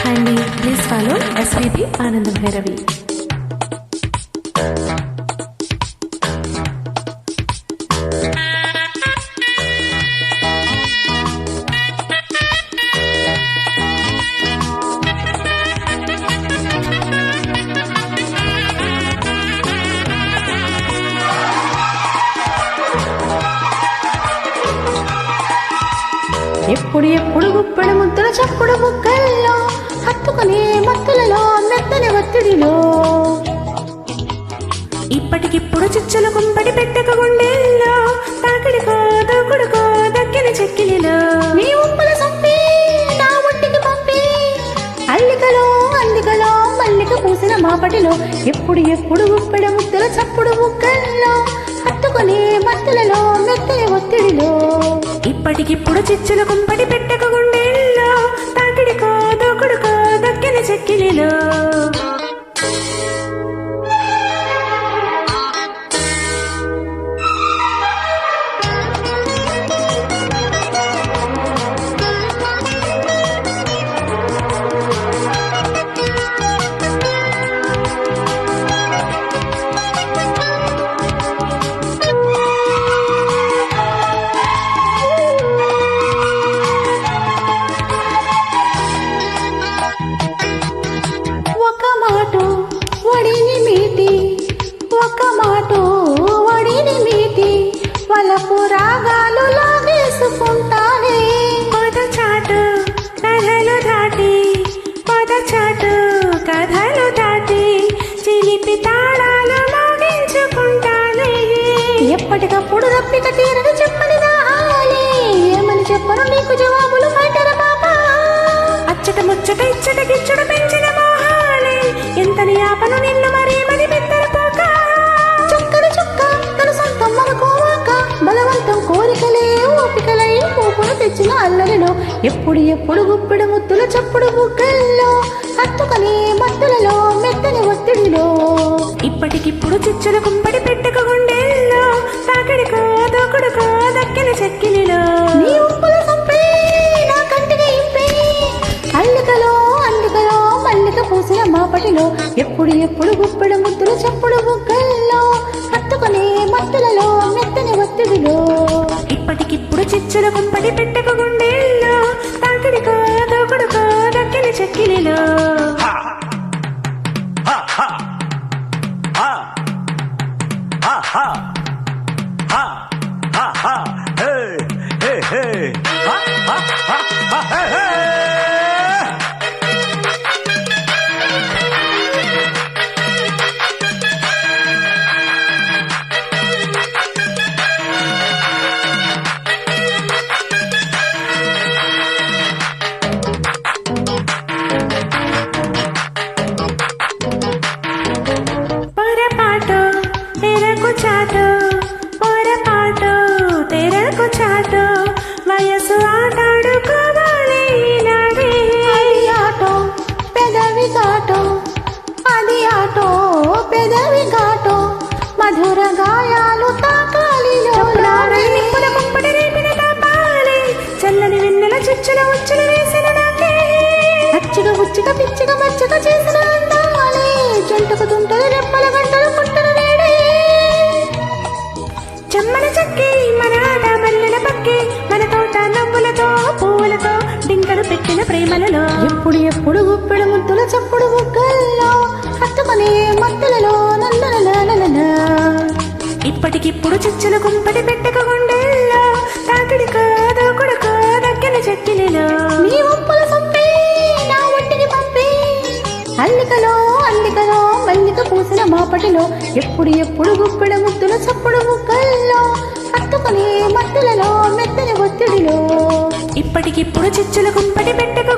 Kindly please follow SVP Anand Bhairavi. ఎప్పుడు ఎప్పుడు గుప్పెడు ముద్దల చప్పుడు బుగ్గల్లో హత్తుకునే మత్తులలో మెత్తని ఒత్తిడిలో ఇప్పటికిప్పుడు చిచ్చుల కుంపటి పెట్టక గుండెల్లో తాకిడికో దూకుడుకో దక్కిన చెక్కిలిలో నీ ఉప్పుల సొప్పి నా ఒంటికి పంపి అల్లికలో అందికలో మల్లిక పూసిన మాపటిలో ఎప్పుడు ఎప్పుడు గుప్పెడు ముద్దల చప్పుడు బుగ్గల్లో హత్తుకునే మత్తులలో మెత్తని ఒత్తిడిలో ఇప్పటికిప్పుడు చిచ్చుల కుంపటి పెట్టక గుండెల్లో తాకిడికో దూకుడుకో దక్కిన చెక్కిలిలో వలపు రాగాలు లాగేసుకుంటానే పొదచాటు కథలు దాటి పొదచాటు కథలు దాటి చిలిపి తాళాలు మోగించుకుంటానే ఎప్పటికప్పుడు రప్పిక తీరని చెప్పని రాలే ఏమని చెప్పరు నీకు జవాబులు బయటర పాపా అచ్చట ముచ్చట ఇచ్చట గిచ్చట పెంచిన మోహాలే ఎంతని ఆపను నిన్ను మరేమని పెద్దరుకోక చక్కడి చుక్క తన సొంతం మనకోవాక బలవంతం కోరికలే ఓపికలై ఊపును తెచ్చిన అల్లరిలో ఎప్పుడు ఎప్పుడు గుప్పెడు ముద్దుల చప్పుడు బుగ్గల్లో హత్తుకనే మత్తులలో మెత్తని ఒత్తిడిలో ఇప్పటికిప్పుడు చిచ్చుల కుంపడి పెట్టక గుండెల్లో తాకిడికో దూకుడుకో దక్కిన చెక్కిలిలో నీ ఉప్పుల సంపే నా కంటికి ఇంపే అల్లికలో అందికలో మల్లిక పూసిన మాపటిలో ఎప్పుడు ఎప్పుడు గుప్పెడు ముద్దుల చప్పుడు బుగ్గల్లో హత్తుకునే మత్తులలో మెత్తని ఒత్తిడిలో ఇప్పటికిప్పుడు చిచ్చుల కుంపడి పెట్టక గుండెల్లో తాకిడికో దూకుడుకో దక్కిన చెక్కిలిలో చాటు వయసు ఆటాడుకోవాలి నాడే అది ఆటో పెదవి ఘాటో అది ఆటో పెదవి ఘాటో మధుర గాయాలు తాకాలి నిప్పుల కుంపటి రేపిన తాపాలి చల్లని వెన్నెల చిచ్చుల ఉచ్చుల వేసిన నాకే అచ్చిగా ఉచ్చిగా పిచ్చిగా మచ్చిగా చేసిన అందాలే జంటకు తుంటలు రెప్పల గంటలు పుట్టలు వేడే చెమ్మన చక్కి మన ఆట మల్లెల పక్కి మన తోట నవ్వులతో పువ్వులతో డింకలు పెట్టిన ప్రేమలలో ఎప్పుడు ఎప్పుడు గుప్పెడు ముద్దుల చప్పుడు బుగ్గల్లో హత్తుకునే మత్తులలో నందనల ఇప్పటికిప్పుడు చిచ్చుల కుంపటి పెట్టక గుండెల్లో తాకిడికో దూకుడుకో దక్కిన చెక్కిలిలో నీ ఉప్పుల సొప్పి నా ఒంటికి పంపి అల్లికలో అందికలో మల్లిక పూసిన మాపటిలో ఎప్పుడు ఎప్పుడు గుప్పెడు ముద్దుల చప్పుడు బుగ్గల్లో హత్తుకునే మత్తులలో మెత్తని ఒత్తిడిలో ఇప్పటికిప్పుడు చిచ్చుల కుంపటి పెట్టక